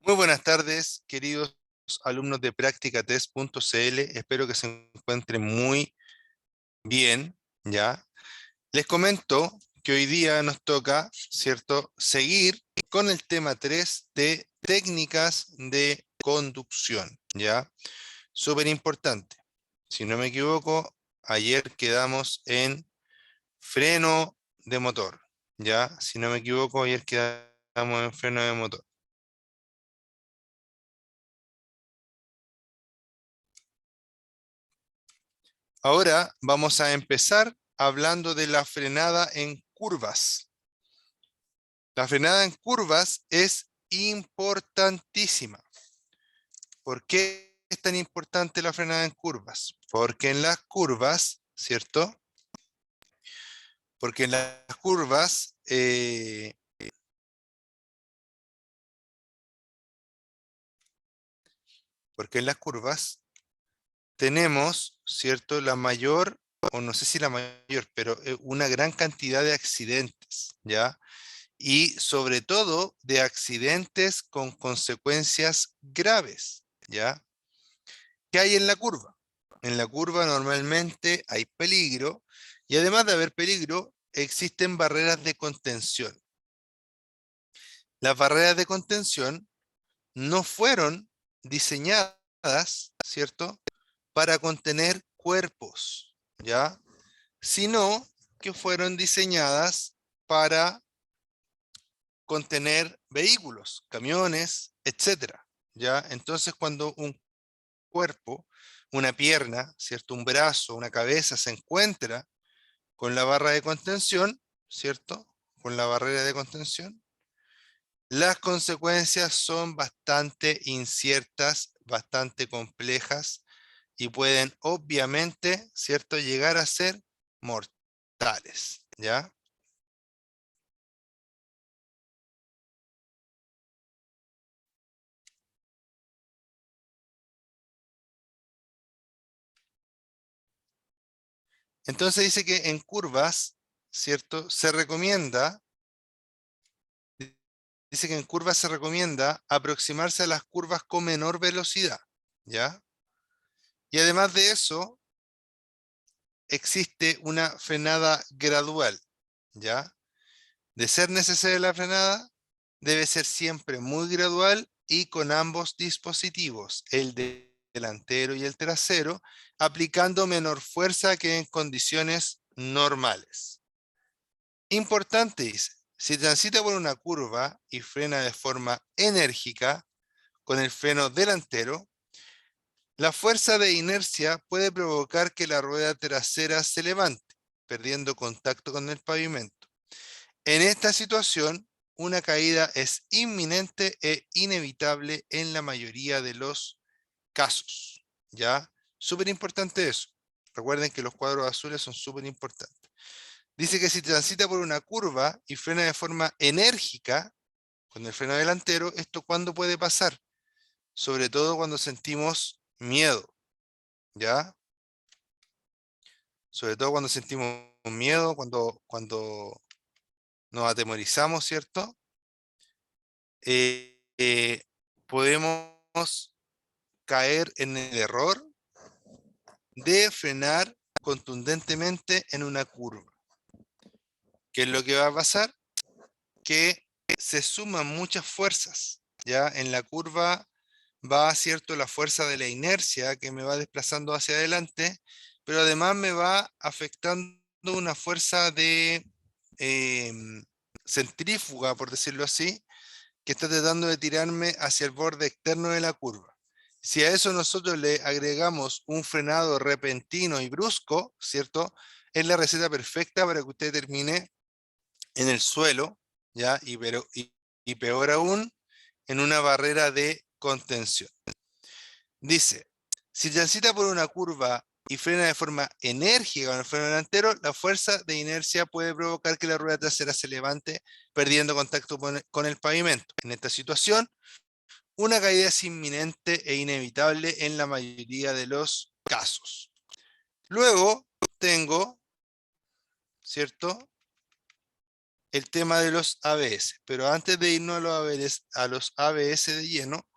Muy buenas tardes, queridos alumnos de practicatest.cl. Espero que se encuentren muy bien, ¿ya? Les comento que hoy día nos toca, ¿cierto?, seguir con el tema 3 de técnicas de conducción, ¿ya? Súper importante. Si no me equivoco, ayer quedamos en freno de motor, ¿ya? Si no me equivoco, ayer quedamos en freno de motor. Ahora vamos a empezar hablando de la frenada en curvas. La frenada en curvas es importantísima. ¿Por qué es tan importante la frenada en curvas? Porque en las curvas, ¿cierto? Porque en las curvas, tenemos, ¿cierto? La mayor, o no sé si la mayor, pero una gran cantidad de accidentes, ¿ya? Y sobre todo de accidentes con consecuencias graves, ¿ya? ¿Qué hay en la curva? En la curva normalmente hay peligro y además de haber peligro, existen barreras de contención. Las barreras de contención no fueron diseñadas, ¿cierto?, para contener cuerpos, ¿ya? Sino que fueron diseñadas para contener vehículos, camiones, etcétera, ¿ya? Entonces, cuando un cuerpo, una pierna, ¿cierto?, un brazo, una cabeza se encuentra con la barra de contención, ¿cierto?, con la barrera de contención, las consecuencias son bastante inciertas, bastante complejas y pueden obviamente, ¿cierto?, llegar a ser mortales, ¿ya? Entonces dice que en curvas, ¿cierto?, dice que en curvas se recomienda aproximarse a las curvas con menor velocidad, ¿ya? Y además de eso, existe una frenada gradual, ¿ya? De ser necesaria la frenada, debe ser siempre muy gradual y con ambos dispositivos, delantero y el trasero, aplicando menor fuerza que en condiciones normales. Importante dice, si transita por una curva y frena de forma enérgica con el freno delantero, la fuerza de inercia puede provocar que la rueda trasera se levante, perdiendo contacto con el pavimento. En esta situación, una caída es inminente e inevitable en la mayoría de los casos. ¿Ya? Súper importante eso. Recuerden que los cuadros azules son súper importantes. Dice que si transita por una curva y frena de forma enérgica con el freno delantero, ¿esto cuándo puede pasar? Sobre todo cuando sentimos miedo, ¿ya? Sobre todo cuando sentimos miedo, cuando nos atemorizamos, ¿cierto? Eh, eh, podemos caer en el error de frenar contundentemente en una curva. ¿Qué es lo que va a pasar? Que se suman muchas fuerzas, ¿ya? En la curva va, ¿cierto?, la fuerza de la inercia que me va desplazando hacia adelante, pero además me va afectando una fuerza de centrífuga, por decirlo así, que está tratando de tirarme hacia el borde externo de la curva. Si a eso nosotros le agregamos un frenado repentino y brusco, ¿cierto?, es la receta perfecta para que usted termine en el suelo, ¿ya? Y peor aún, en una barrera de contención. Dice, si transita por una curva y frena de forma enérgica con el freno delantero, la fuerza de inercia puede provocar que la rueda trasera se levante, perdiendo contacto con el pavimento. En esta situación, una caída es inminente e inevitable en la mayoría de los casos. Luego tengo, ¿cierto?, el tema de los ABS. Pero antes de irnos a los ABS de lleno,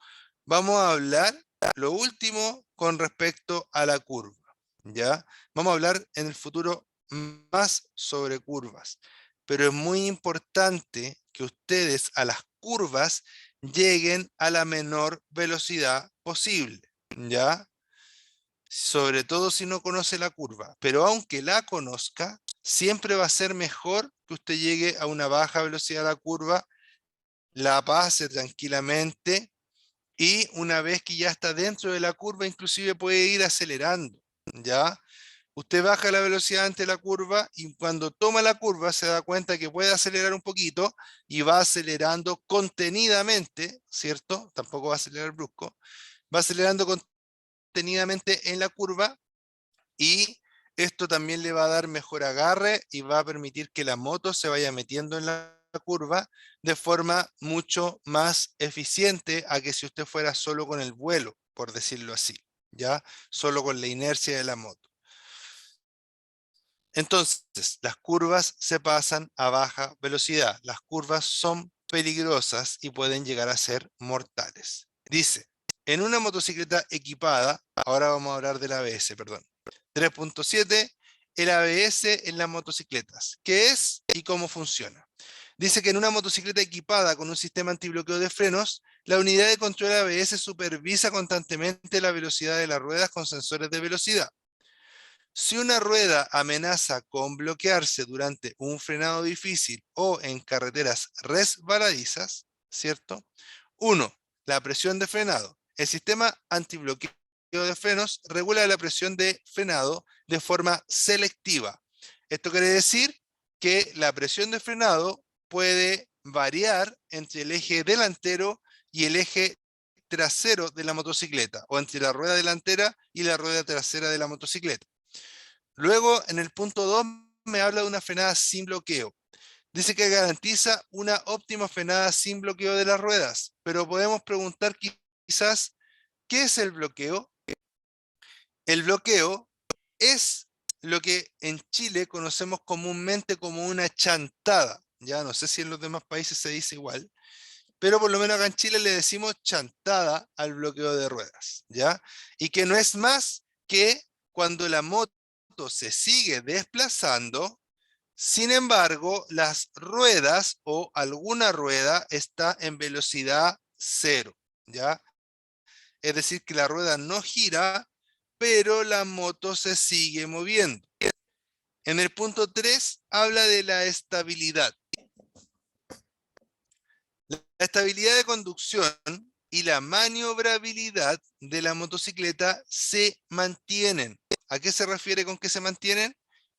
vamos a hablar lo último con respecto a la curva, ¿ya? Vamos a hablar en el futuro más sobre curvas, pero es muy importante que ustedes a las curvas lleguen a la menor velocidad posible, ¿ya? Sobre todo si no conoce la curva, pero aunque la conozca, siempre va a ser mejor que usted llegue a una baja velocidad de la curva, la pase tranquilamente y una vez que ya está dentro de la curva, inclusive puede ir acelerando, ¿ya? Usted baja la velocidad ante la curva y cuando toma la curva se da cuenta que puede acelerar un poquito y va acelerando contenidamente, ¿cierto? Tampoco va a acelerar brusco, va acelerando contenidamente en la curva y esto también le va a dar mejor agarre y va a permitir que la moto se vaya metiendo en la curva de forma mucho más eficiente a que si usted fuera solo con el vuelo, por decirlo así, ¿ya? Solo con la inercia de la moto. Entonces, las curvas se pasan a baja velocidad. Las curvas son peligrosas y pueden llegar a ser mortales. Dice, en una motocicleta equipada, ahora vamos a hablar del ABS, perdón. 3.7, el ABS en las motocicletas. ¿Qué es y cómo funciona? Dice que en una motocicleta equipada con un sistema antibloqueo de frenos, la unidad de control ABS supervisa constantemente la velocidad de las ruedas con sensores de velocidad. Si una rueda amenaza con bloquearse durante un frenado difícil o en carreteras resbaladizas, ¿cierto? 1. La presión de frenado. El sistema antibloqueo de frenos regula la presión de frenado de forma selectiva. Esto quiere decir que la presión de frenado puede variar entre el eje delantero y el eje trasero de la motocicleta, o entre la rueda delantera y la rueda trasera de la motocicleta. Luego, en el punto 2, me habla de una frenada sin bloqueo. Dice que garantiza una óptima frenada sin bloqueo de las ruedas, pero podemos preguntar quizás, ¿qué es el bloqueo? El bloqueo es lo que en Chile conocemos comúnmente como una chantada. Ya no sé si en los demás países se dice igual, pero por lo menos acá en Chile le decimos chantada al bloqueo de ruedas, ¿ya? Y que no es más que cuando la moto se sigue desplazando, sin embargo, las ruedas o alguna rueda está en velocidad cero, ¿ya? Es decir, que la rueda no gira, pero la moto se sigue moviendo. En el punto 3 habla de la estabilidad. La estabilidad de conducción y la maniobrabilidad de la motocicleta se mantienen. ¿A qué se refiere con que se mantienen?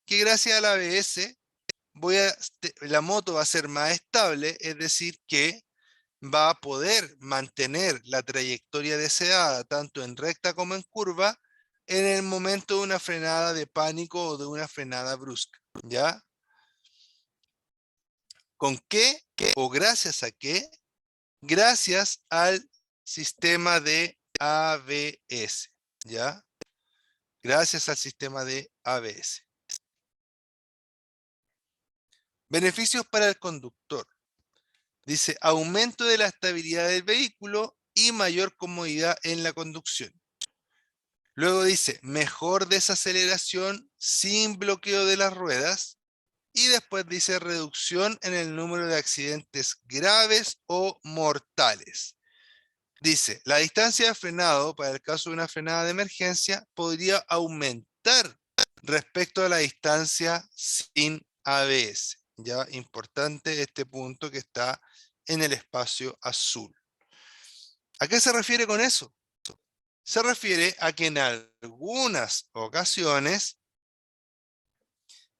Que gracias al ABS la moto va a ser más estable, es decir, que va a poder mantener la trayectoria deseada tanto en recta como en curva en el momento de una frenada de pánico o de una frenada brusca, ¿ya? ¿Con qué o gracias a qué? Gracias al sistema de ABS, ¿ya? Gracias al sistema de ABS. Beneficios para el conductor. Dice, aumento de la estabilidad del vehículo y mayor comodidad en la conducción. Luego dice, mejor desaceleración sin bloqueo de las ruedas. Y después dice, reducción en el número de accidentes graves o mortales. Dice, la distancia de frenado para el caso de una frenada de emergencia podría aumentar respecto a la distancia sin ABS. Ya importante este punto que está en el espacio azul. ¿A qué se refiere con eso? Se refiere a que en algunas ocasiones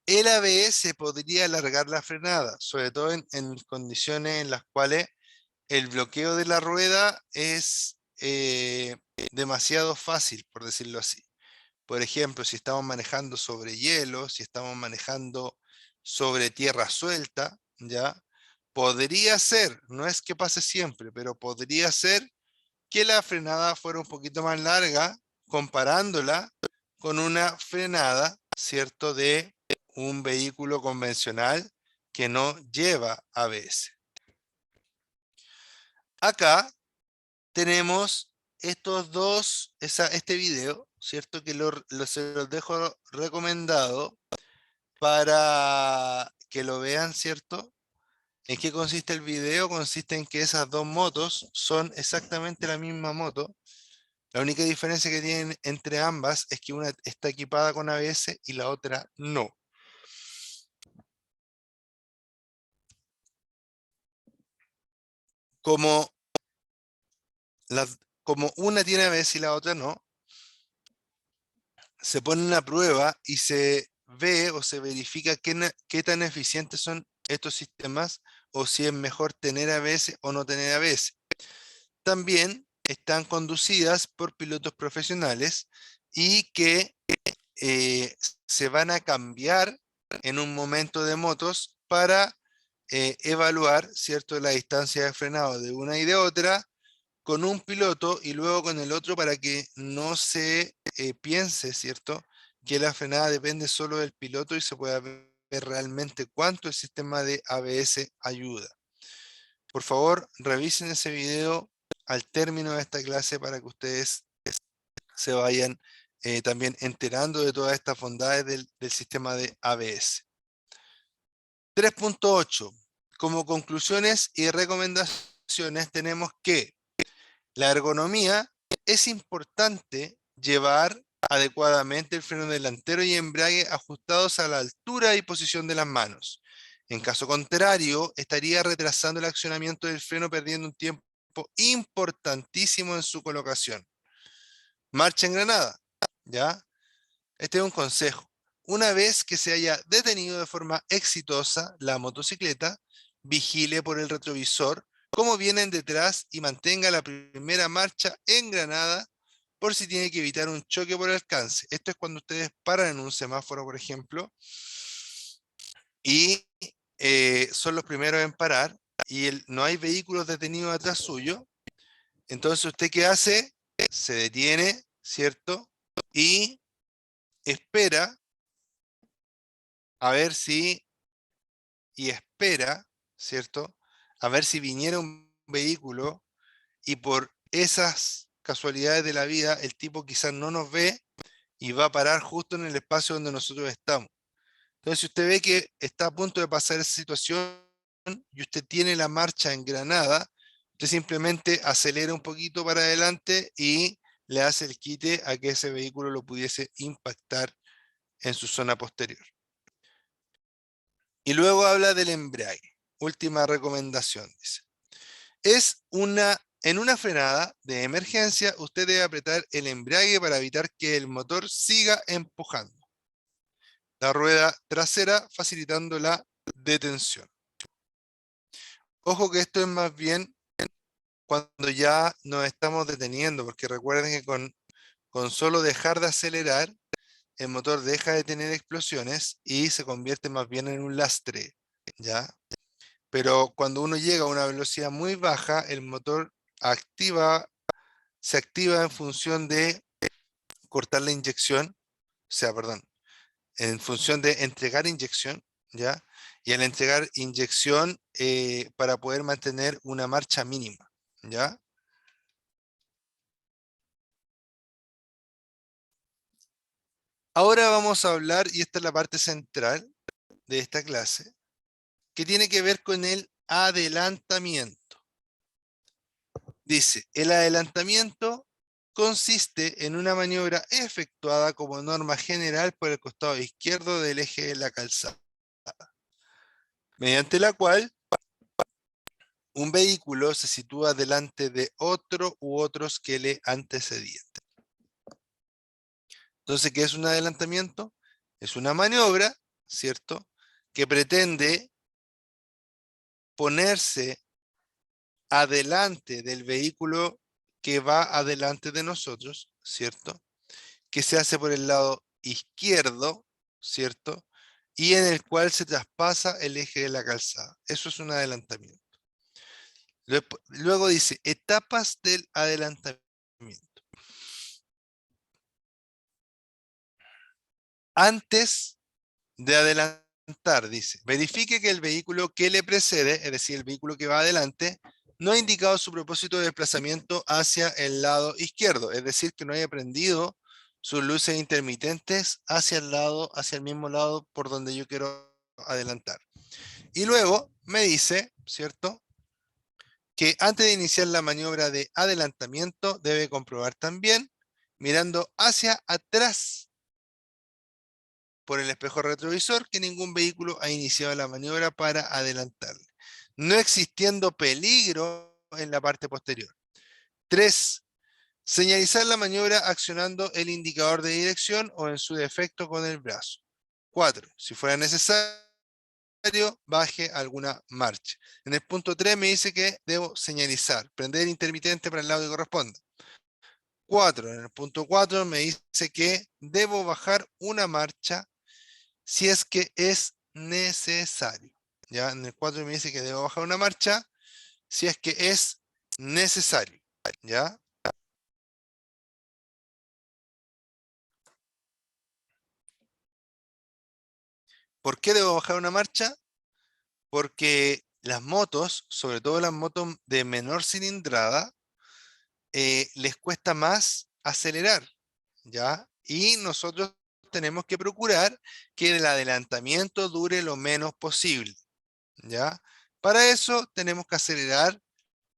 el ABS podría alargar la frenada, sobre todo en condiciones en las cuales el bloqueo de la rueda es demasiado fácil, por decirlo así. Por ejemplo, si estamos manejando sobre hielo, si estamos manejando sobre tierra suelta, ¿ya? Podría ser, no es que pase siempre, pero podría ser que la frenada fuera un poquito más larga comparándola con una frenada, ¿cierto?, de un vehículo convencional que no lleva ABS. Acá tenemos estos dos, este video, ¿cierto? Que se los dejo recomendado para que lo vean, ¿cierto? ¿En qué consiste el video? Consiste en que esas dos motos son exactamente la misma moto. La única diferencia que tienen entre ambas es que una está equipada con ABS y la otra no. Como, como una tiene ABS y la otra no, se pone una prueba y se ve o se verifica qué tan eficientes son estos sistemas o si es mejor tener ABS o no tener ABS. También están conducidas por pilotos profesionales y que se van a cambiar en un momento de motos para evaluar, ¿cierto?, la distancia de frenado de una y de otra con un piloto y luego con el otro para que no se piense, ¿cierto?, que la frenada depende solo del piloto y se pueda ver realmente cuánto el sistema de ABS ayuda. Por favor, revisen ese video al término de esta clase para que ustedes se vayan también enterando de todas estas bondades del sistema de ABS. 3.8. Como conclusiones y recomendaciones tenemos que la ergonomía es importante llevar adecuadamente el freno delantero y embrague ajustados a la altura y posición de las manos. En caso contrario, estaría retrasando el accionamiento del freno, perdiendo un tiempo importantísimo en su colocación. Marcha en granada, ¿ya? Este es un consejo. Una vez que se haya detenido de forma exitosa la motocicleta, vigile por el retrovisor cómo vienen detrás y mantenga la primera marcha engranada por si tiene que evitar un choque por alcance. Esto es cuando ustedes paran en un semáforo, por ejemplo, y son los primeros en parar y no hay vehículos detenidos atrás suyo. Entonces, ¿usted qué hace? Se detiene, ¿cierto? Y espera a ver si, y espera, ¿cierto? A ver si viniera un vehículo y por esas casualidades de la vida el tipo quizás no nos ve y va a parar justo en el espacio donde nosotros estamos. Entonces, si usted ve que está a punto de pasar esa situación y usted tiene la marcha engranada, usted simplemente acelera un poquito para adelante y le hace el quite a que ese vehículo lo pudiese impactar en su zona posterior. Y luego habla del embrague. Última recomendación, dice. En una frenada de emergencia, usted debe apretar el embrague para evitar que el motor siga empujando la rueda trasera, facilitando la detención. Ojo que esto es más bien cuando ya nos estamos deteniendo, porque recuerden que con solo dejar de acelerar, el motor deja de tener explosiones y se convierte más bien en un lastre, ¿ya? Pero cuando uno llega a una velocidad muy baja, el motor se activa en función de cortar la inyección, o sea, perdón, en función de entregar inyección, ¿ya? Y al entregar inyección para poder mantener una marcha mínima, ¿ya? Ahora vamos a hablar, y esta es la parte central de esta clase, que tiene que ver con el adelantamiento. Dice, el adelantamiento consiste en una maniobra efectuada como norma general por el costado izquierdo del eje de la calzada, mediante la cual un vehículo se sitúa delante de otro u otros que le antecedían. Entonces, ¿qué es un adelantamiento? Es una maniobra, ¿cierto?, que pretende ponerse adelante del vehículo que va adelante de nosotros, ¿cierto?, que se hace por el lado izquierdo, ¿cierto?, y en el cual se traspasa el eje de la calzada. Eso es un adelantamiento. Luego dice, etapas del adelantamiento. Antes de adelantar dice, verifique que el vehículo que le precede, es decir, el vehículo que va adelante, no ha indicado su propósito de desplazamiento hacia el lado izquierdo, es decir, que no haya prendido sus luces intermitentes hacia el lado, hacia el mismo lado por donde yo quiero adelantar. Y luego me dice, ¿cierto?, que antes de iniciar la maniobra de adelantamiento debe comprobar también, mirando hacia atrás por el espejo retrovisor, que ningún vehículo ha iniciado la maniobra para adelantarle, no existiendo peligro en la parte posterior. 3. Señalizar la maniobra accionando el indicador de dirección o en su defecto con el brazo. 4. Si fuera necesario, baje alguna marcha. En el punto 3 me dice que debo señalizar, prender intermitente para el lado que corresponda. 4. En el punto 4 me dice que debo bajar una marcha si es que es necesario. Ya en el 4 me dice que debo bajar una marcha si es que es necesario. ¿Ya? ¿Por qué debo bajar una marcha? Porque las motos, sobre todo las motos de menor cilindrada, les cuesta más acelerar, ¿ya? Y nosotros tenemos que procurar que el adelantamiento dure lo menos posible, ¿ya? Para eso tenemos que acelerar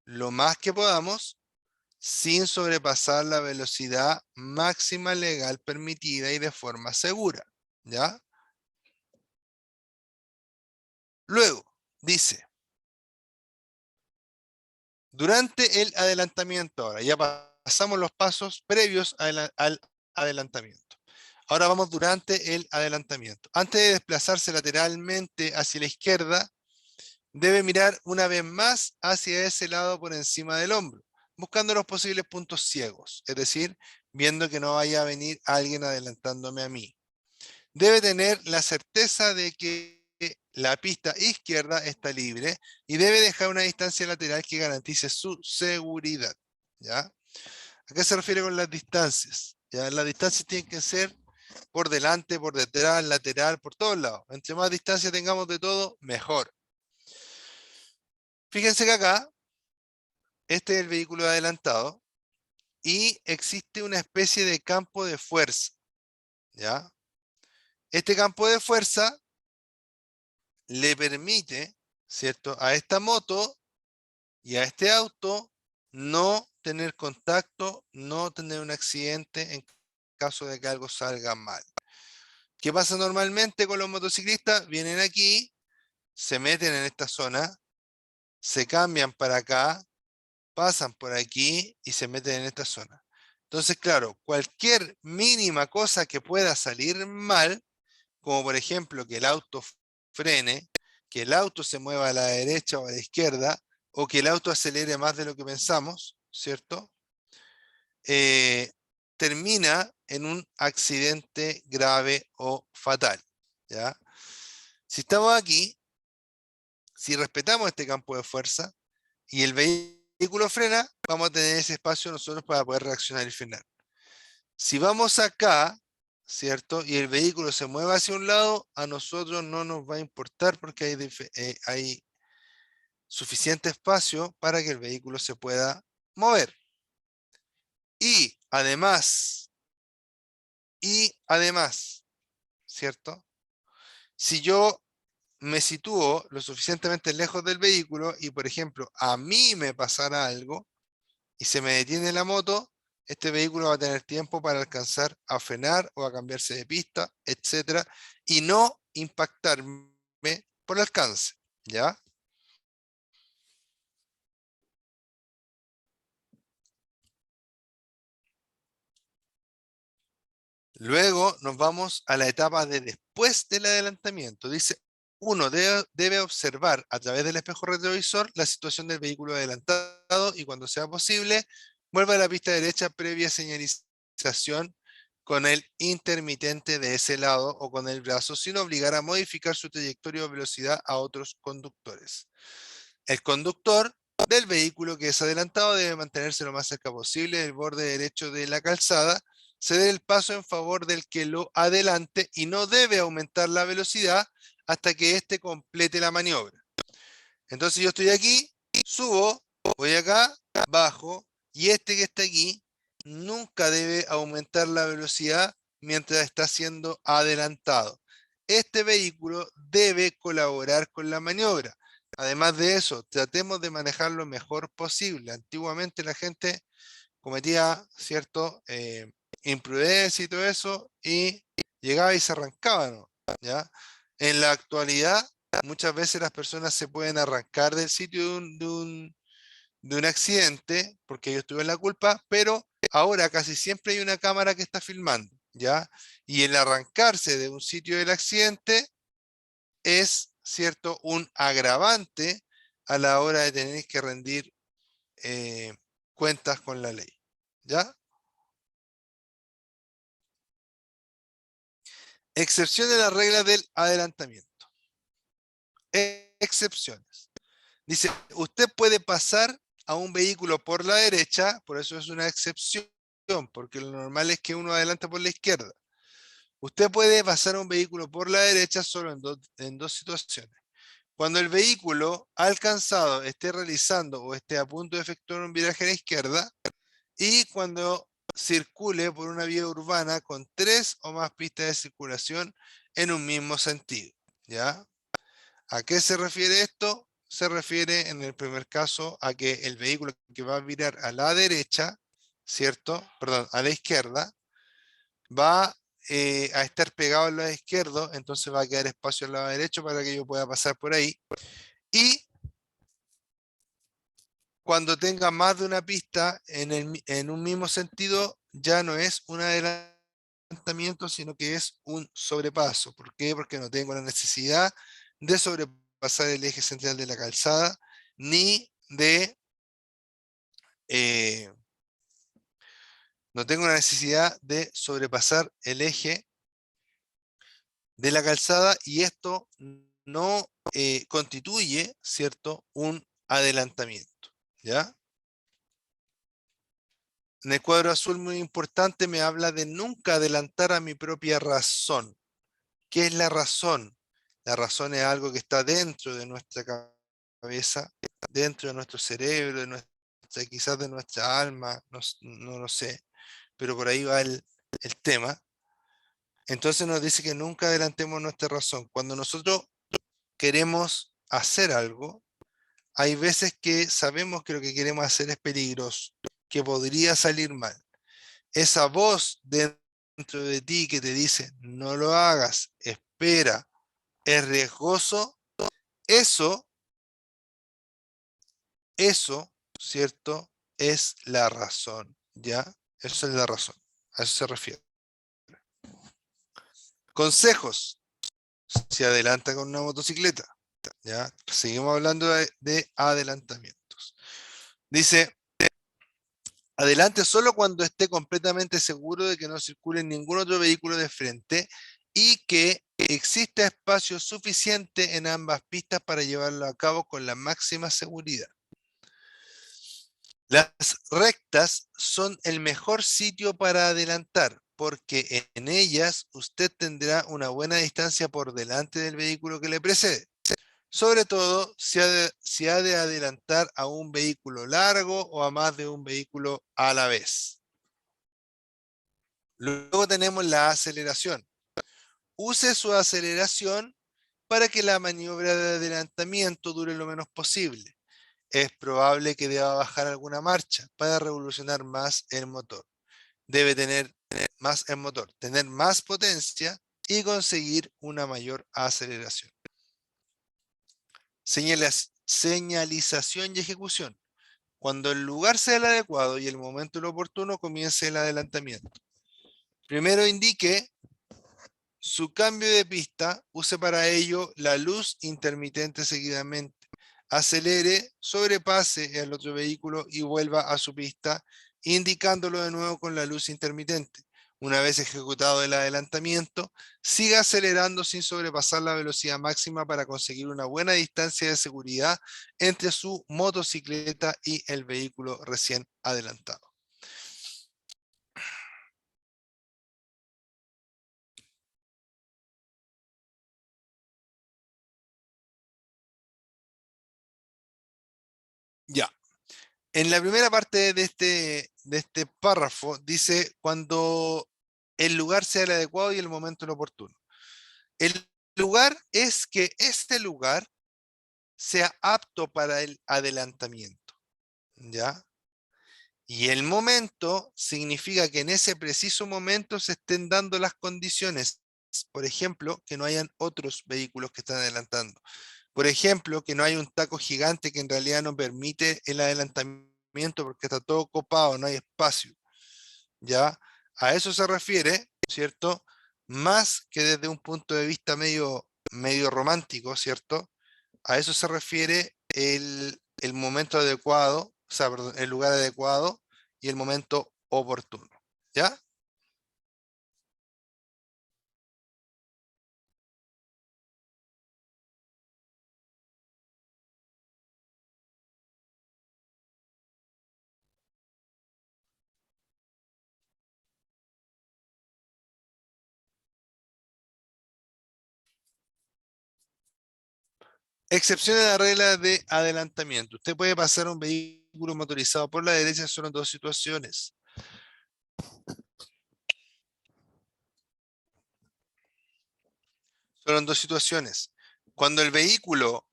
lo más que podamos sin sobrepasar la velocidad máxima legal permitida y de forma segura, ¿ya? Luego, dice, durante el adelantamiento, ahora ya pasamos los pasos previos al adelantamiento. Ahora vamos durante el adelantamiento. Antes de desplazarse lateralmente hacia la izquierda, debe mirar una vez más hacia ese lado por encima del hombro, buscando los posibles puntos ciegos, es decir, viendo que no vaya a venir alguien adelantándome a mí. Debe tener la certeza de que la pista izquierda está libre y debe dejar una distancia lateral que garantice su seguridad. ¿Ya? ¿A qué se refiere con las distancias? ¿Ya? Las distancias tienen que ser por delante, por detrás, lateral, por todos lados. Entre más distancia tengamos de todo, mejor. Fíjense que acá, este es el vehículo adelantado y existe una especie de campo de fuerza. ¿Ya? Este campo de fuerza le permite, ¿cierto?, a esta moto y a este auto no tener contacto, no tener un accidente en caso de que algo salga mal. ¿Qué pasa normalmente con los motociclistas? Vienen aquí, se meten en esta zona, se cambian para acá, pasan por aquí y se meten en esta zona. Entonces, claro, cualquier mínima cosa que pueda salir mal, como por ejemplo que el auto frene, que el auto se mueva a la derecha o a la izquierda, o que el auto acelere más de lo que pensamos, ¿cierto? Eh, termina en un accidente grave o fatal, ¿ya? Si estamos aquí, si respetamos este campo de fuerza y el vehículo frena, vamos a tener ese espacio nosotros para poder reaccionar y frenar. Si vamos acá, ¿cierto? Y el vehículo se mueve hacia un lado, a nosotros no nos va a importar porque hay suficiente espacio para que el vehículo se pueda mover. Y además, ¿cierto? Si yo me sitúo lo suficientemente lejos del vehículo y, por ejemplo, a mí me pasara algo y se me detiene la moto, este vehículo va a tener tiempo para alcanzar a frenar o a cambiarse de pista, etcétera, y no impactarme por alcance, ¿ya? Luego nos vamos a la etapa de después del adelantamiento. Dice, uno debe observar a través del espejo retrovisor la situación del vehículo adelantado y cuando sea posible, vuelva a la pista derecha previa señalización con el intermitente de ese lado o con el brazo sin obligar a modificar su trayectoria o velocidad a otros conductores. El conductor del vehículo que es adelantado debe mantenerse lo más cerca posible del borde derecho de la calzada, ceder el paso en favor del que lo adelante y no debe aumentar la velocidad hasta que éste complete la maniobra. Entonces yo estoy aquí, subo, voy acá, bajo, y este que está aquí nunca debe aumentar la velocidad mientras está siendo adelantado. Este vehículo debe colaborar con la maniobra. Además de eso, tratemos de manejar lo mejor posible. Antiguamente la gente cometía, ¿cierto? Imprudencia y todo eso, y llegaba y se arrancaba, ¿no? ¿Ya? En la actualidad, muchas veces las personas se pueden arrancar del sitio de un accidente, porque ellos tuvieron la culpa, pero ahora casi siempre hay una cámara que está filmando, ¿ya? Y el arrancarse de un sitio del accidente es, ¿cierto?, un agravante a la hora de tener que rendir eh, cuentas con la ley, ¿ya? Excepción de la regla del adelantamiento. Excepciones. Dice, usted puede pasar a un vehículo por la derecha, por eso es una excepción, porque lo normal es que uno adelante por la izquierda. Usted puede pasar a un vehículo por la derecha solo en dos situaciones. Cuando el vehículo alcanzado esté realizando o esté a punto de efectuar un viraje a la izquierda, y cuando circule por una vía urbana con 3 o más pistas de circulación en un mismo sentido, ¿ya? ¿A qué se refiere esto? Se refiere en el primer caso a que el vehículo que va a virar a la derecha, ¿cierto? Perdón, a la izquierda, va a estar pegado al lado izquierdo, entonces va a quedar espacio al lado derecho para que yo pueda pasar por ahí. Y cuando tenga más de una pista en un mismo sentido, ya no es un adelantamiento, sino que es un sobrepaso. ¿Por qué? Porque no tengo la necesidad de sobrepasar el eje central de la calzada, ni de, eh, no tengo la necesidad de sobrepasar el eje de la calzada, y esto no constituye, ¿cierto?, un adelantamiento, ¿ya? En el cuadro azul, muy importante, me habla de nunca adelantar a mi propia razón. ¿Qué es la razón? La razón es algo que está dentro de nuestra cabeza, dentro de nuestro cerebro, quizás de nuestra alma, no lo sé, pero por ahí va el tema. Entonces nos dice que nunca adelantemos nuestra razón. Cuando nosotros queremos hacer algo, hay veces que sabemos que lo que queremos hacer es peligroso, que podría salir mal. Esa voz dentro de ti que te dice, no lo hagas, espera, es riesgoso, eso, ¿cierto? Es la razón, ¿ya? Eso es la razón, a eso se refiere. Consejos, si adelanta con una motocicleta, ¿ya? Seguimos hablando de adelantamientos. Dice, adelante solo cuando esté completamente seguro de que no circule ningún otro vehículo de frente y que exista espacio suficiente en ambas pistas para llevarlo a cabo con la máxima seguridad. Las rectas son el mejor sitio para adelantar, porque en ellas usted tendrá una buena distancia por delante del vehículo que le precede. Sobre todo si ha de adelantar a un vehículo largo o a más de un vehículo a la vez. Luego tenemos la aceleración. Use su aceleración para que la maniobra de adelantamiento dure lo menos posible. Es probable que deba bajar alguna marcha para revolucionar más el motor. Debe tener más el motor, tener más potencia y conseguir una mayor aceleración. Señalización y ejecución. Cuando el lugar sea el adecuado y el momento el oportuno, comience el adelantamiento. Primero indique su cambio de pista, use para ello la luz intermitente seguidamente. Acelere, sobrepase al otro vehículo y vuelva a su pista, indicándolo de nuevo con la luz intermitente. Una vez ejecutado el adelantamiento, siga acelerando sin sobrepasar la velocidad máxima para conseguir una buena distancia de seguridad entre su motocicleta y el vehículo recién adelantado. Ya. En la primera parte de este párrafo dice cuando el lugar sea el adecuado y el momento el oportuno. El lugar es que este lugar sea apto para el adelantamiento, ¿ya? Y el momento significa que en ese preciso momento se estén dando las condiciones. Por ejemplo, que no hayan otros vehículos que están adelantando. Por ejemplo, que no hay un taco gigante que en realidad no permite el adelantamiento porque está todo copado, no hay espacio. ¿Ya? A eso se refiere, ¿cierto? Más que desde un punto de vista medio romántico, ¿cierto? A eso se refiere el momento adecuado, o sea, perdón, el lugar adecuado y el momento oportuno. ¿Ya? Excepción a la regla de adelantamiento. Usted puede pasar un vehículo motorizado por la derecha solo en dos situaciones. Solo en dos situaciones. Cuando el vehículo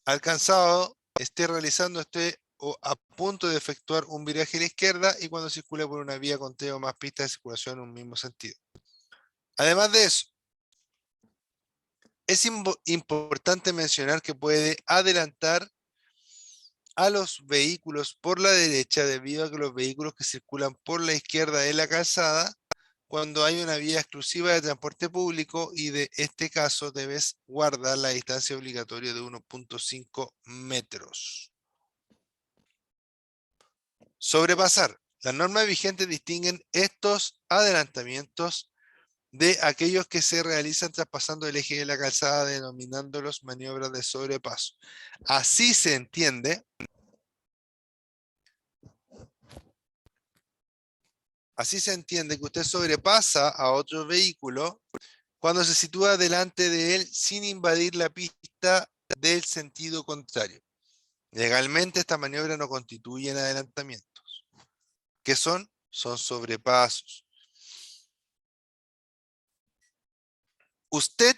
alcanzado esté realizando este o a punto de efectuar un viraje a la izquierda y cuando circule por una vía con tres o más pistas de circulación en un mismo sentido. Además de eso, es importante mencionar que puede adelantar a los vehículos por la derecha debido a que los vehículos que circulan por la izquierda de la calzada, cuando hay una vía exclusiva de transporte público y de este caso debes guardar la distancia obligatoria de 1,5 metros. Sobrepasar. Las normas vigentes distinguen estos adelantamientos de aquellos que se realizan traspasando el eje de la calzada, denominándolos maniobras de sobrepaso. Así se entiende, así se entiende que usted sobrepasa a otro vehículo cuando se sitúa delante de él sin invadir la pista del sentido contrario. Legalmente estas maniobras no constituyen adelantamientos. ¿Qué son? Son sobrepasos. Usted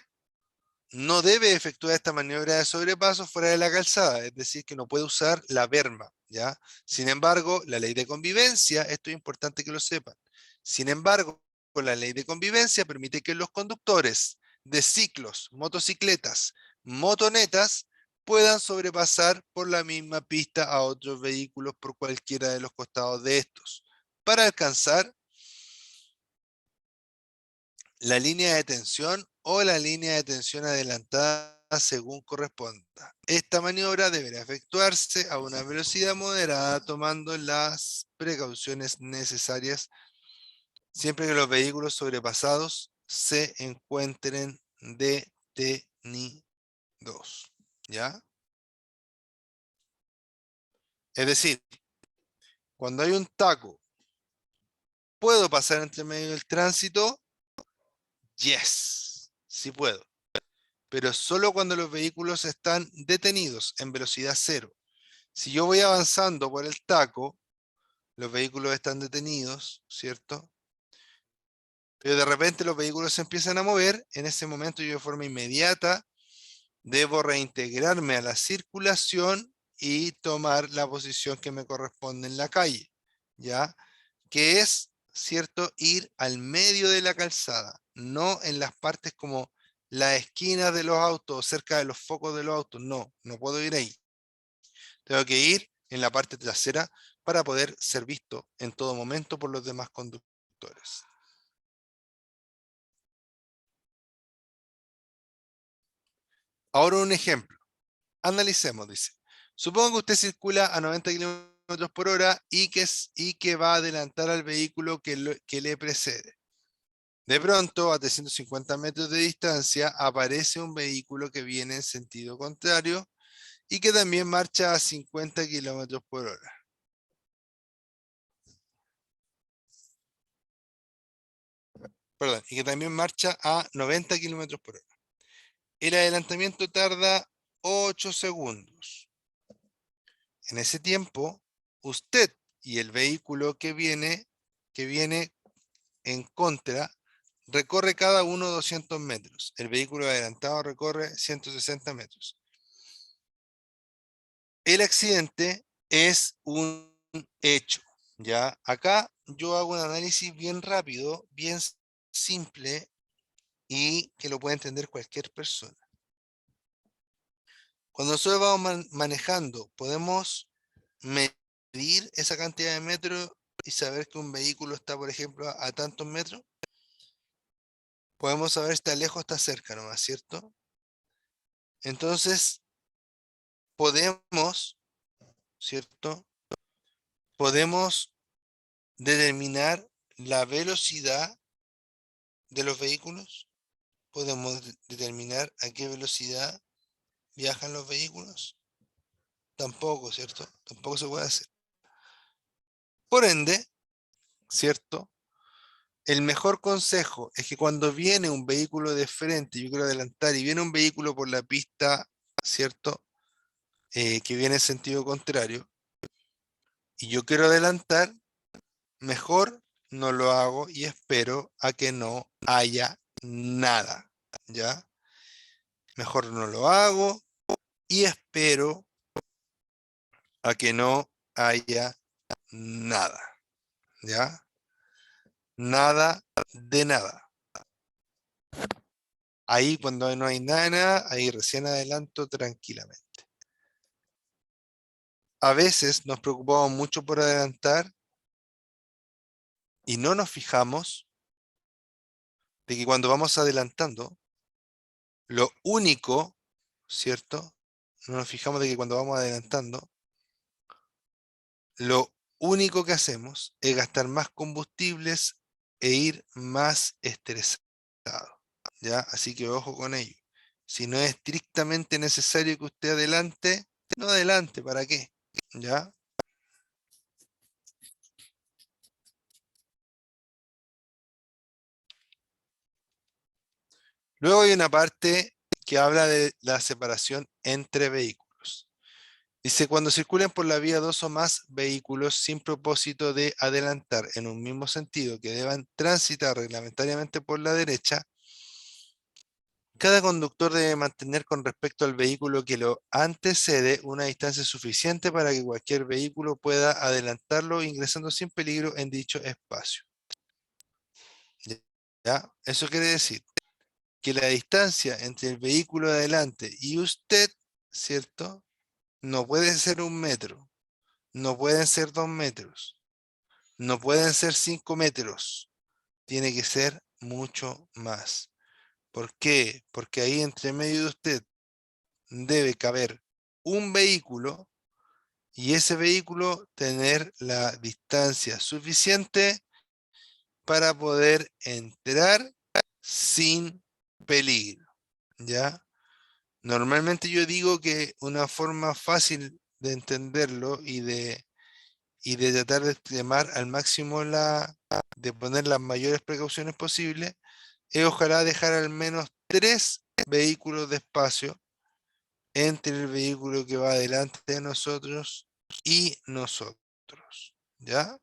no debe efectuar esta maniobra de sobrepaso fuera de la calzada, es decir, que no puede usar la berma, ¿ya? Sin embargo, la ley de convivencia, esto es importante que lo sepan, sin embargo, la ley de convivencia permite que los conductores de ciclos, motocicletas, motonetas, puedan sobrepasar por la misma pista a otros vehículos por cualquiera de los costados de estos, para alcanzar la línea de tensión o la línea de tensión adelantada según corresponda. Esta maniobra deberá efectuarse a una velocidad moderada tomando las precauciones necesarias siempre que los vehículos sobrepasados se encuentren detenidos. ¿Ya? Es decir, cuando hay un taco, ¿puedo pasar entre medio del tránsito? Yes, sí puedo, pero solo cuando los vehículos están detenidos en velocidad cero. Si yo voy avanzando por el taco, los vehículos están detenidos, ¿cierto? Pero de repente los vehículos se empiezan a mover, en ese momento yo de forma inmediata debo reintegrarme a la circulación y tomar la posición que me corresponde en la calle, ¿ya? Que es, ¿cierto? Ir al medio de la calzada, no en las partes como las esquinas de los autos, cerca de los focos de los autos, no, no puedo ir ahí. Tengo que ir en la parte trasera para poder ser visto en todo momento por los demás conductores. Ahora un ejemplo. Analicemos, dice. Supongo que usted circula a 90 kilómetros por hora y que va a adelantar al vehículo que le precede. De pronto, a 350 metros de distancia, aparece un vehículo que viene en sentido contrario y que también marcha a 50 kilómetros por hora. Perdón, y que también marcha a 90 kilómetros por hora. El adelantamiento tarda 8 segundos. En ese tiempo, usted y el vehículo que viene en contra, recorre cada uno 200 metros. El vehículo adelantado recorre 160 metros. El accidente es un hecho, ¿ya? Acá yo hago un análisis bien rápido, bien simple y que lo puede entender cualquier persona. Cuando nosotros vamos manejando, podemos medir esa cantidad de metros y saber que un vehículo está, por ejemplo, a tantos metros. Podemos saber si está lejos o está cerca nomás, ¿cierto? Entonces, podemos, ¿cierto? Podemos determinar la velocidad de los vehículos. Podemos determinar a qué velocidad viajan los vehículos. Tampoco, ¿cierto? Tampoco se puede hacer. Por ende, ¿cierto? El mejor consejo es que cuando viene un vehículo de frente, yo quiero adelantar, y viene un vehículo por la pista, ¿cierto? Que viene en sentido contrario, y yo quiero adelantar, mejor no lo hago y espero a que no haya nada, ¿ya? Mejor no lo hago y espero a que no haya nada, ¿ya? Nada de nada. Ahí cuando no hay nada de nada, ahí recién adelanto tranquilamente. A veces nos preocupamos mucho por adelantar y no nos fijamos de que cuando vamos adelantando, lo único, ¿cierto? No nos fijamos de que cuando vamos adelantando, lo único que hacemos es gastar más combustibles e ir más estresado, ¿ya? Así que ojo con ello. Si no es estrictamente necesario que usted adelante, no adelante, ¿para qué? ¿Ya? Luego hay una parte que habla de la separación entre vehículos. Dice, cuando circulen por la vía dos o más vehículos sin propósito de adelantar en un mismo sentido que deban transitar reglamentariamente por la derecha, cada conductor debe mantener con respecto al vehículo que lo antecede una distancia suficiente para que cualquier vehículo pueda adelantarlo ingresando sin peligro en dicho espacio. ¿Ya? Eso quiere decir que la distancia entre el vehículo de adelante y usted, ¿cierto? No puede ser 1 metro, no pueden ser 2 metros, no pueden ser 5 metros, tiene que ser mucho más. ¿Por qué? Porque ahí entre medio de usted debe caber un vehículo y ese vehículo tener la distancia suficiente para poder entrar sin peligro, ¿ya? Normalmente yo digo que una forma fácil de entenderlo y de tratar de extremar al máximo de poner las mayores precauciones posibles, es ojalá dejar al menos 3 vehículos de espacio entre el vehículo que va delante de nosotros y nosotros, ¿ya?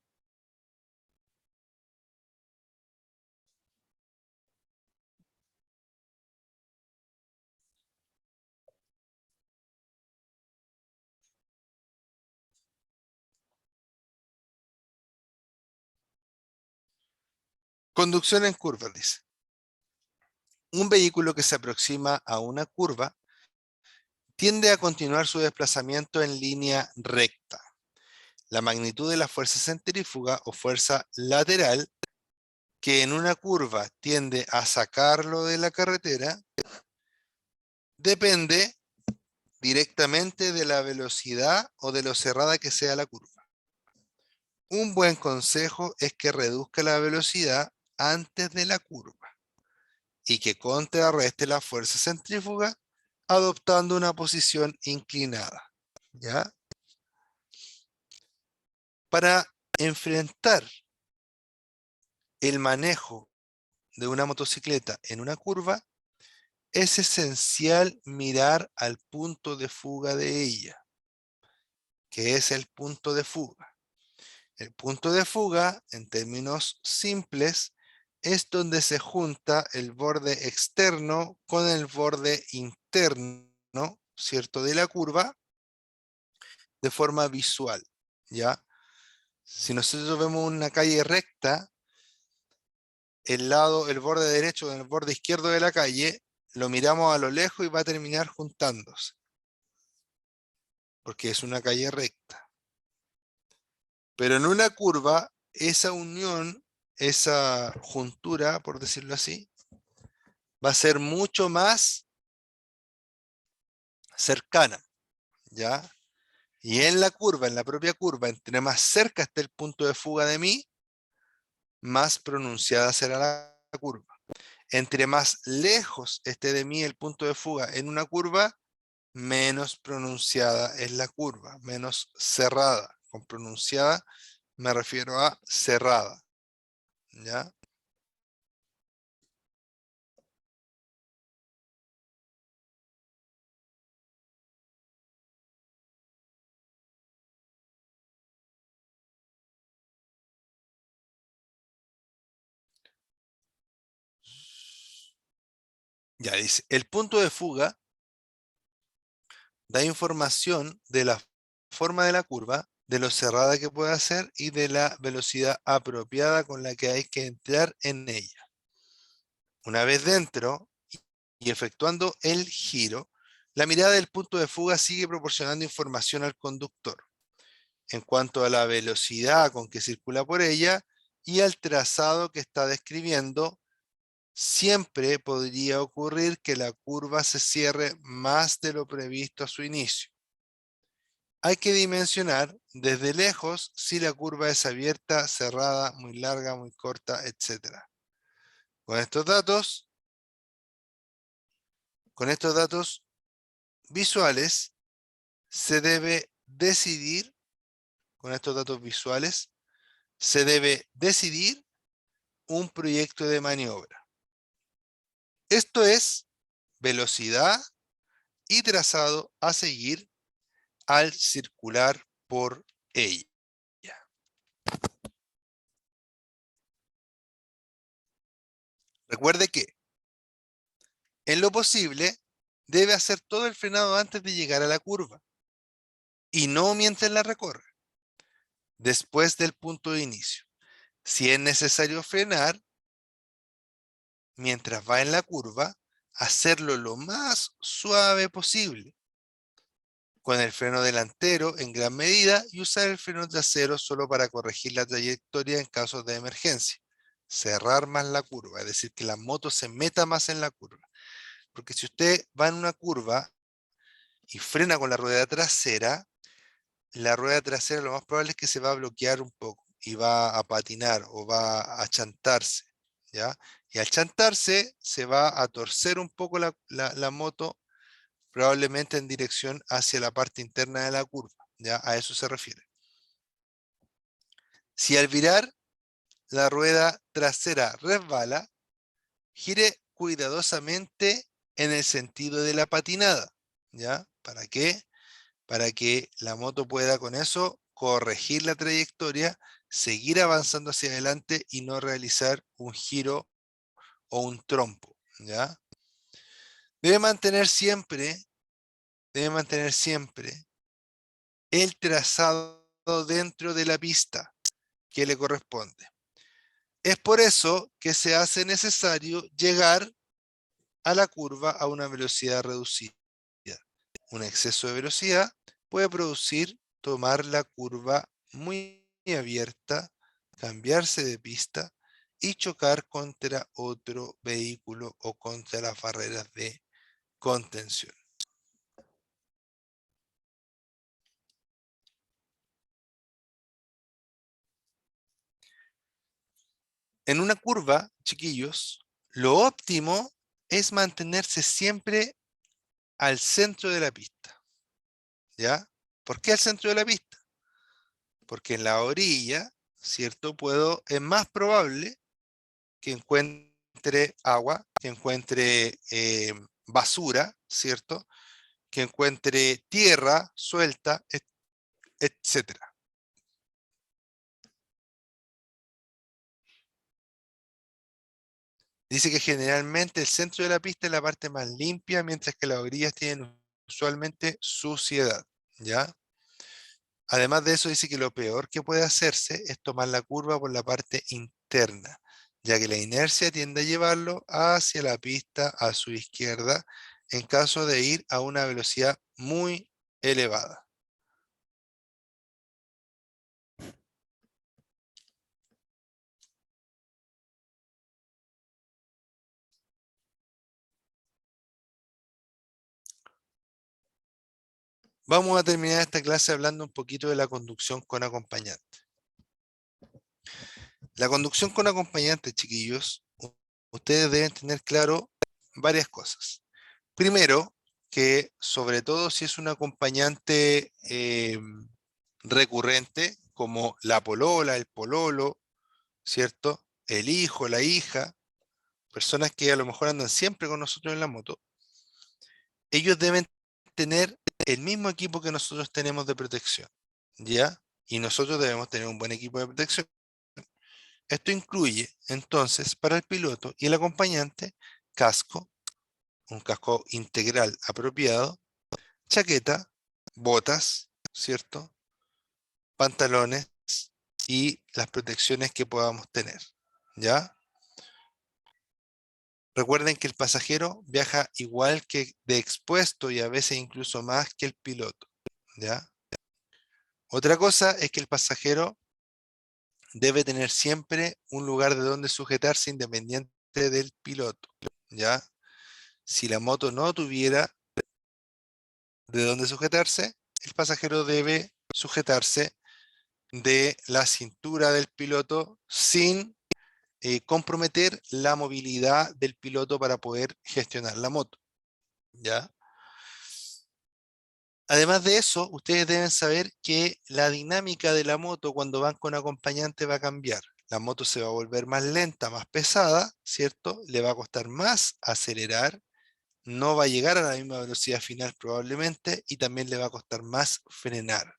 Conducción en curvas, dice. Un vehículo que se aproxima a una curva tiende a continuar su desplazamiento en línea recta. La magnitud de la fuerza centrífuga o fuerza lateral que en una curva tiende a sacarlo de la carretera depende directamente de la velocidad o de lo cerrada que sea la curva. Un buen consejo es que reduzca la velocidad antes de la curva y que contrarreste la fuerza centrífuga adoptando una posición inclinada, ¿ya? Para enfrentar el manejo de una motocicleta en una curva, es esencial mirar al punto de fuga de ella, que es el punto de fuga. El punto de fuga, en términos simples, es donde se junta el borde externo con el borde interno, ¿cierto?, de la curva de forma visual, ¿ya? Si nosotros vemos una calle recta, el borde derecho con el borde izquierdo de la calle, lo miramos a lo lejos y va a terminar juntándose, porque es una calle recta. Pero en una curva, esa unión, esa juntura, por decirlo así, va a ser mucho más cercana, ¿ya? Y en la curva, en la propia curva, entre más cerca esté el punto de fuga de mí, más pronunciada será la curva. Entre más lejos esté de mí el punto de fuga en una curva, menos pronunciada es la curva, menos cerrada. Con pronunciada me refiero a cerrada, ¿ya? Ya dice, el punto de fuga da información de la forma de la curva, de lo cerrada que puede ser y de la velocidad apropiada con la que hay que entrar en ella. Una vez dentro y efectuando el giro, la mirada del punto de fuga sigue proporcionando información al conductor en cuanto a la velocidad con que circula por ella y al trazado que está describiendo. Siempre podría ocurrir que la curva se cierre más de lo previsto a su inicio. Hay que dimensionar desde lejos si la curva es abierta, cerrada, muy larga, muy corta, etc. Con estos datos, visuales, se debe decidir, con estos datos visuales, se debe decidir un proyecto de maniobra. Esto es velocidad y trazado a seguir al circular por ella. Recuerde que, en lo posible, debe hacer todo el frenado antes de llegar a la curva y no mientras la recorre, después del punto de inicio. Si es necesario frenar mientras va en la curva, hacerlo lo más suave posible, con el freno delantero en gran medida y usar el freno trasero solo para corregir la trayectoria en casos de emergencia. Cerrar más la curva, es decir, que la moto se meta más en la curva. Porque si usted va en una curva y frena con la rueda trasera lo más probable es que se va a bloquear un poco y va a patinar o va a chantarse, ¿ya? Y al chantarse se va a torcer un poco la moto, probablemente en dirección hacia la parte interna de la curva, ¿ya? A eso se refiere. Si al virar la rueda trasera resbala, gire cuidadosamente en el sentido de la patinada, ¿ya? ¿Para qué? Para que la moto pueda con eso corregir la trayectoria, seguir avanzando hacia adelante y no realizar un giro o un trompo, ¿ya? Debe mantener siempre, debe mantener siempre el trazado dentro de la pista que le corresponde. Es por eso que se hace necesario llegar a la curva a una velocidad reducida. Un exceso de velocidad puede producir tomar la curva muy abierta, cambiarse de pista y chocar contra otro vehículo o contra las barreras de contención. En una curva, chiquillos, lo óptimo es mantenerse siempre al centro de la pista, ¿ya? ¿Por qué al centro de la pista? Porque en la orilla, ¿cierto? Es más probable que encuentre agua, que encuentre basura, ¿cierto? Que encuentre tierra suelta, etcétera. Dice que generalmente el centro de la pista es la parte más limpia, mientras que las orillas tienen usualmente suciedad, ¿ya? Además de eso, dice que lo peor que puede hacerse es tomar la curva por la parte interna, ya que la inercia tiende a llevarlo hacia la pista a su izquierda en caso de ir a una velocidad muy elevada. Vamos a terminar esta clase hablando un poquito de la conducción con acompañante. La conducción con acompañante, chiquillos, ustedes deben tener claro varias cosas. Primero, que sobre todo si es un acompañante recurrente, como la polola, el pololo, ¿cierto? El hijo, la hija, personas que a lo mejor andan siempre con nosotros en la moto, ellos deben tener el mismo equipo que nosotros tenemos de protección, ¿ya? Y nosotros debemos tener un buen equipo de protección. Esto incluye, entonces, para el piloto y el acompañante, casco, un casco integral apropiado, chaqueta, botas, ¿cierto? Pantalones y las protecciones que podamos tener, ¿ya? Recuerden que el pasajero viaja igual que de expuesto y a veces incluso más que el piloto, ¿ya? Otra cosa es que el pasajero debe tener siempre un lugar de donde sujetarse independiente del piloto, ¿ya? Si la moto no tuviera de donde sujetarse, el pasajero debe sujetarse de la cintura del piloto sin comprometer la movilidad del piloto para poder gestionar la moto, ¿ya? Además de eso, ustedes deben saber que la dinámica de la moto cuando van con acompañante va a cambiar. La moto se va a volver más lenta, más pesada, ¿cierto? Le va a costar más acelerar, no va a llegar a la misma velocidad final probablemente y también le va a costar más frenar.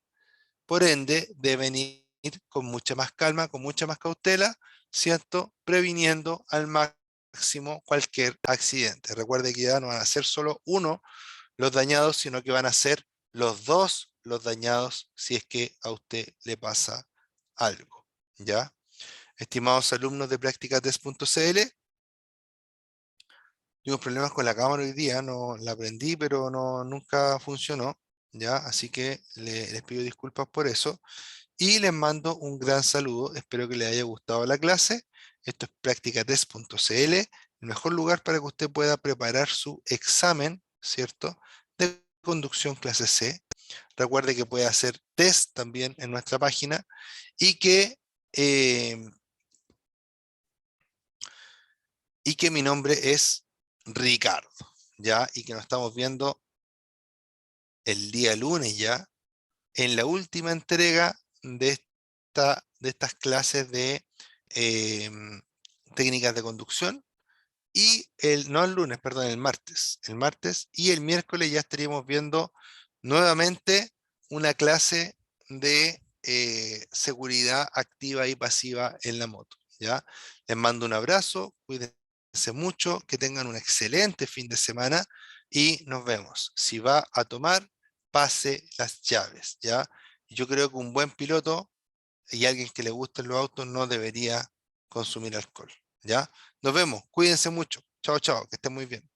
Por ende, deben ir con mucha más calma, con mucha más cautela, ¿cierto? Previniendo al máximo cualquier accidente. Recuerde que ya no van a ser solo uno los dañados, sino que van a ser los dos los dañados si es que a usted le pasa algo, ¿ya? Estimados alumnos de practicatest.cl, tuvimos problemas con la cámara hoy día, no la prendí, pero no, nunca funcionó, ¿ya? Así que les pido disculpas por eso. Y les mando un gran saludo. Espero que les haya gustado la clase. Esto es practicatest.cl, el mejor lugar para que usted pueda preparar su examen, ¿cierto? De conducción clase C. Recuerde que puede hacer test también en nuestra página y eh, que mi nombre es Ricardo, ¿ya? Y que nos estamos viendo el día lunes ya en la última entrega de estas clases de técnicas de conducción y no el lunes, perdón, el martes y el miércoles ya estaríamos viendo nuevamente una clase de seguridad activa y pasiva en la moto, ¿ya? Les mando un abrazo, cuídense mucho, que tengan un excelente fin de semana y nos vemos. Si va a tomar, pase las llaves, ¿ya? Yo creo que un buen piloto y alguien que le gusten los autos no debería consumir alcohol, ¿ya? Nos vemos, cuídense mucho. Chao, chao, que estén muy bien.